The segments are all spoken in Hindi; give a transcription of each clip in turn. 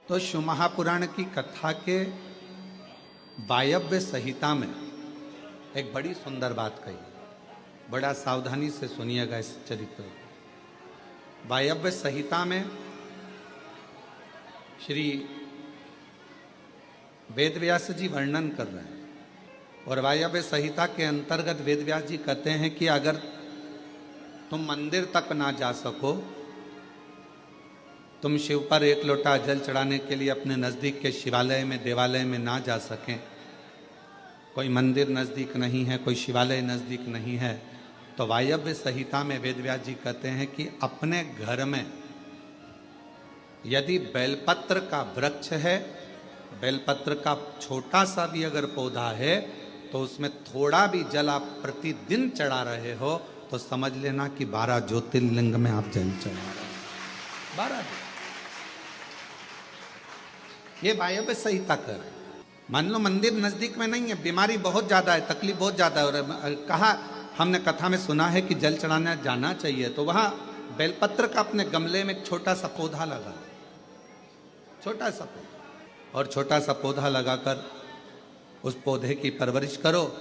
तो शिव महापुराण की कथा के वायव्य संहिता में एक बड़ी सुंदर बात कही। बड़ा सावधानी से सुनिएगा इस चरित्र को। वायव्य संहिता में श्री वेदव्यास जी वर्णन कर रहे हैं और वायव्य संहिता के अंतर्गत वेदव्यास जी कहते हैं कि अगर तुम मंदिर तक ना जा सको, तुम शिव पर एक लोटा जल चढ़ाने के लिए अपने नज़दीक के शिवालय में देवालय में ना जा सकें, कोई मंदिर नज़दीक नहीं है, कोई शिवालय नज़दीक नहीं है, तो वायव्य संहिता में वेदव्यास जी कहते हैं कि अपने घर में यदि बेलपत्र का वृक्ष है, बेलपत्र का छोटा सा भी अगर पौधा है, तो उसमें थोड़ा भी जल आप प्रतिदिन चढ़ा रहे हो तो समझ लेना कि 12 ज्योतिर्लिंग में आप जल चढ़ा रहे हो। 12। ये वायव्य संहिता कर। मान लो मंदिर नजदीक में नहीं है, बीमारी बहुत ज्यादा है, तकलीफ बहुत ज्यादा है, और कहा हमने कथा में सुना है कि जल चढ़ाने जाना चाहिए, तो वहां बेलपत्र का अपने गमले में एक छोटा सा पौधा लगा, छोटा सा पौधा, और छोटा सा पौधा लगाकर उस पौधे की परवरिश करो,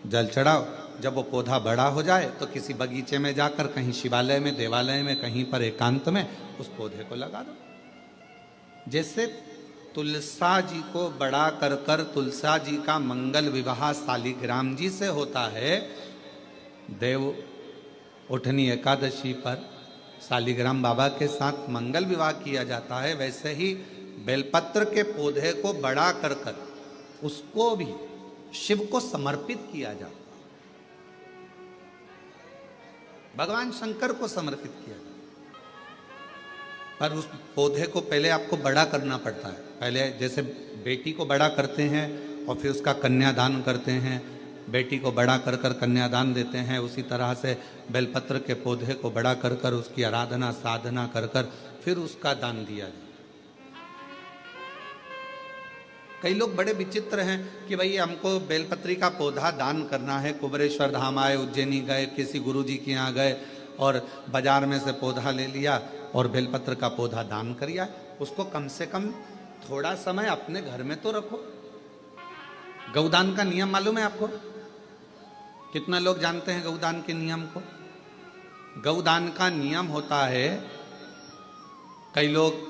जल चढ़ाओ। जब वो पौधा बड़ा हो जाए तो किसी बगीचे में जाकर कहीं शिवालय में, देवालय में, कहीं पर एकांत में उस पौधे को लगा दो। जैसे तुलसा जी को बड़ा कर कर तुलसा जी का मंगल विवाह शालिग्राम जी से होता है, देव उठनी एकादशी पर शालिग्राम बाबा के साथ मंगल विवाह किया जाता है, वैसे ही बेलपत्र के पौधे को बड़ा कर कर उसको भी शिव को समर्पित किया जाता है, भगवान शंकर को समर्पित किया जाता है। पर उस पौधे को पहले आपको बड़ा करना पड़ता है। पहले जैसे बेटी को बड़ा करते हैं और फिर उसका कन्यादान करते हैं, बेटी को बड़ा कर कर कन्यादान देते हैं, उसी तरह से बेलपत्र के पौधे को बड़ा कर कर उसकी आराधना साधना कर कर फिर उसका दान दिया जाए। कई लोग बड़े विचित्र हैं कि भाई हमको बेलपत्री का पौधा दान करना है, कुबरेश्वर धाम आए, उज्जैनी गए, किसी गुरुजी के यहाँ गए और बाजार में से पौधा ले लिया और बेलपत्र का पौधा दान कर दिया। उसको कम से कम थोड़ा समय अपने घर में तो रखो। गौदान का नियम मालूम है आपको? कितना लोग जानते हैं गौदान के नियम को? गौदान का नियम होता है, कई लोग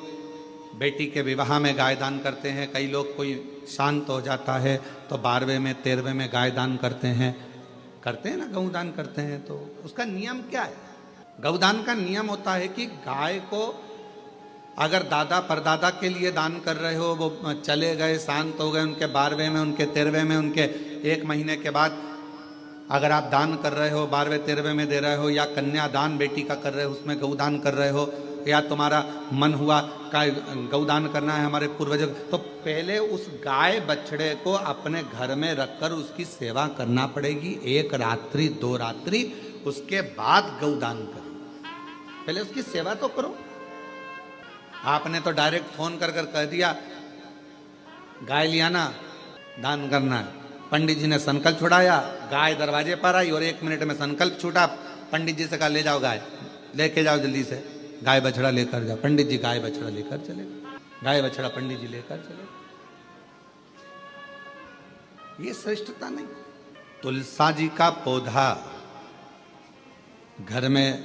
बेटी के विवाह में गाय दान करते हैं, कई लोग कोई शांत हो जाता है तो 12वें में 13वें में गाय दान करते हैं ना, गौदान करते हैं। तो उसका नियम क्या है? गौदान का नियम होता है कि गाय को अगर दादा परदादा के लिए दान कर रहे हो, वो चले गए, शांत हो गए, उनके 12वें में, उनके 13वें में, उनके 1 महीने के बाद अगर आप दान कर रहे हो, 12वें 13वें में दे रहे हो, या कन्यादान बेटी का कर रहे हो, उसमें गौदान कर रहे हो, या तुम्हारा मन हुआ का गौदान करना है हमारे पूर्वजों, तो पहले उस गाय बछड़े को अपने घर में रखकर उसकी सेवा करना पड़ेगी 1 रात्रि 2 रात्रि, उसके बाद गौदान करो। पहले उसकी सेवा तो करो। आपने तो डायरेक्ट फोन कर कर कह दिया गाय लिया ना, दान करना है, पंडित जी ने संकल्प छुड़ाया, गाय दरवाजे पर आई और 1 मिनट में संकल्प छूटा, पंडित जी से कहा ले जाओ गाय, लेके जाओ जल्दी से, गाय बछड़ा लेकर जाओ। पंडित जी गाय बछड़ा लेकर चले, गाय बछड़ा पंडित जी लेकर चले। ये श्रेष्ठता नहीं। तुलसा जी का पौधा घर में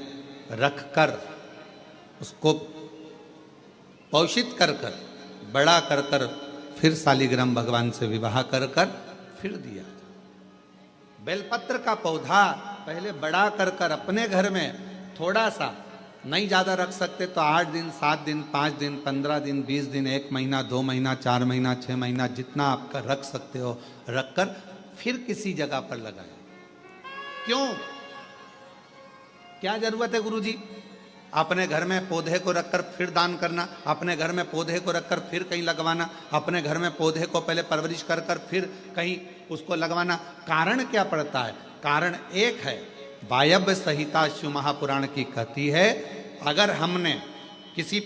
रखकर उसको पोषित कर कर बड़ा कर कर फिर शालिग्राम भगवान से विवाह कर कर फिर दिया। बेलपत्र का पौधा पहले बड़ा कर कर अपने घर में थोड़ा सा, नहीं ज्यादा रख सकते तो 8 दिन 7 दिन 5 दिन 15 दिन 20 दिन 1 महीना 2 महीना 4 महीना 6 महीना जितना आपका रख सकते हो रखकर फिर किसी जगह पर लगाए। क्यों? क्या जरूरत है गुरुजी अपने घर में पौधे को रखकर फिर दान करना, अपने घर में पौधे को रखकर फिर कहीं लगवाना, अपने घर में पौधे को पहले परवरिश कर कर फिर कहीं उसको लगवाना? कारण क्या पड़ता है? कारण एक है, वायव्य संहिता शिव महापुराण की कहती है, अगर हमने किसी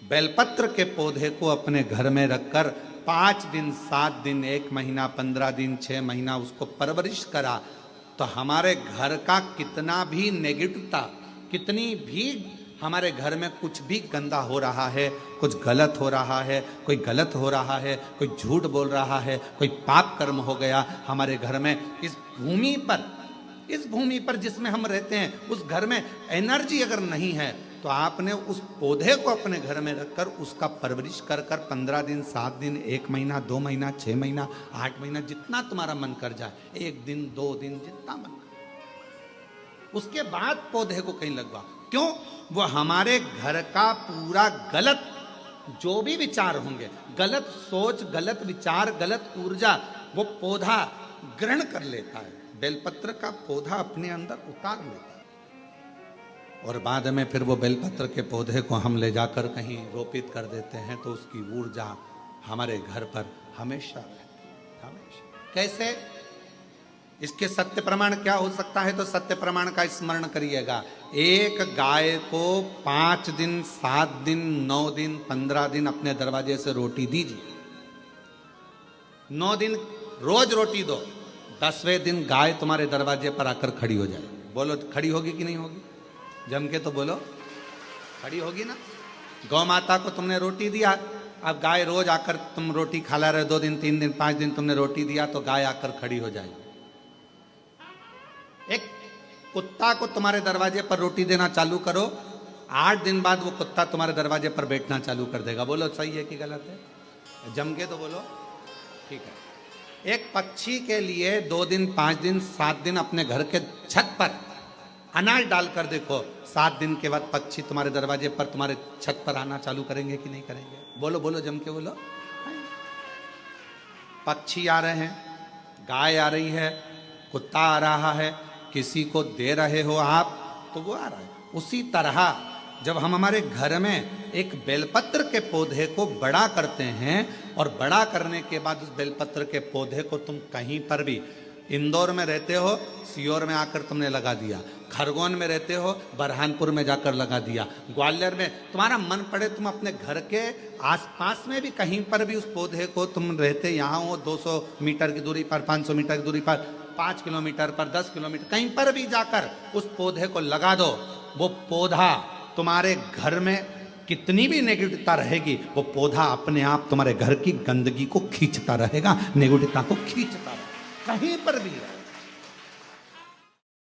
बेलपत्र के पौधे को अपने घर में रखकर 5 दिन 7 दिन 1 महीना 15 दिन 6 महीना उसको परवरिश करा, तो हमारे घर का कितना भी नेगेटिवता, कितनी भी हमारे घर में कुछ भी गंदा हो रहा है, कुछ गलत हो रहा है, कोई गलत हो रहा है, कोई झूठ बोल रहा है, कोई पाप कर्म हो गया हमारे घर में, इस भूमि पर जिसमें हम रहते हैं, उस घर में एनर्जी अगर नहीं है, तो आपने उस पौधे को अपने घर में रखकर उसका परवरिश कर 15 दिन, 7 दिन, 1 महीना, 2 महीना, 6 महीना, 8 महीना, जितना तुम्हारा मन कर जाए, 1 दिन, 2 दिन, जितना मन कर, उसके बाद पौधे को कहीं लगवा। क्यों? वो हमारे घर का पूरा गलत जो भी विचार होंगे, गलत सोच, गलत विचार, गलत ऊर्जा, वो पौधा ग्रहण कर लेता है। बेलपत्र का पौधा अपने अंदर उतार लेता है और बाद में फिर वो बेलपत्र के पौधे को हम ले जाकर कहीं रोपित कर देते हैं, तो उसकी ऊर्जा हमारे घर पर हमेशा रहती है, हमेशा। कैसे? इसके सत्य प्रमाण क्या हो सकता है? तो सत्य प्रमाण का स्मरण करिएगा। एक गाय को 5 दिन, 7 दिन, 9 दिन, 15 दिन अपने दरवाजे से रोटी दीजिए। 9 दिन रोज रोटी दो, 10वें दिन गाय तुम्हारे दरवाजे पर आकर खड़ी हो जाए। बोलो, खड़ी होगी कि नहीं होगी? जम के तो बोलो, खड़ी होगी ना। गौ माता को तुमने रोटी दिया, अब गाय रोज आकर, तुम रोटी खा रहे 2 दिन, 3 दिन, 5 दिन तुमने रोटी दिया, तो गाय आकर खड़ी हो जाएगी। एक कुत्ता को तुम्हारे दरवाजे पर रोटी देना चालू करो, 8 दिन बाद वो कुत्ता तुम्हारे दरवाजे पर बैठना चालू कर देगा। बोलो, सही है कि गलत है? जम के तो बोलो, ठीक है। एक पक्षी के लिए 2 दिन, 5 दिन, 7 दिन अपने घर के छत पर अनाज डालकर देखो, 7 दिन के बाद पक्षी तुम्हारे दरवाजे पर, तुम्हारे छत पर आना चालू करेंगे कि नहीं करेंगे? बोलो बोलो, जम के बोलो। पक्षी आ रहे हैं, गाय आ रही है, कुत्ता आ रहा है, किसी को दे रहे हो आप, तो वो आ रहा है। उसी तरह जब हम हमारे घर में एक बेलपत्र के पौधे को बड़ा करते हैं, और बड़ा करने के बाद उस बेलपत्र के पौधे को तुम कहीं पर भी, इंदौर में रहते हो, सीहोर में आकर तुमने लगा दिया, खरगोन में रहते हो, बरहानपुर में जाकर लगा दिया, ग्वालियर में, तुम्हारा मन पड़े तुम अपने घर के आसपास में भी कहीं पर भी उस पौधे को, तुम रहते यहाँ हो 200 मीटर की दूरी पर, 500 मीटर की दूरी पर, 5 किलोमीटर पर, 10 किलोमीटर, कहीं पर भी जाकर उस पौधे को लगा दो। वो पौधा तुम्हारे घर में कितनी भी नेगेटिवता रहेगी, वो पौधा अपने आप तुम्हारे घर की गंदगी को खींचता रहेगा, नेगेटिवता को खींचता रहेगा, कहीं पर भी रहे।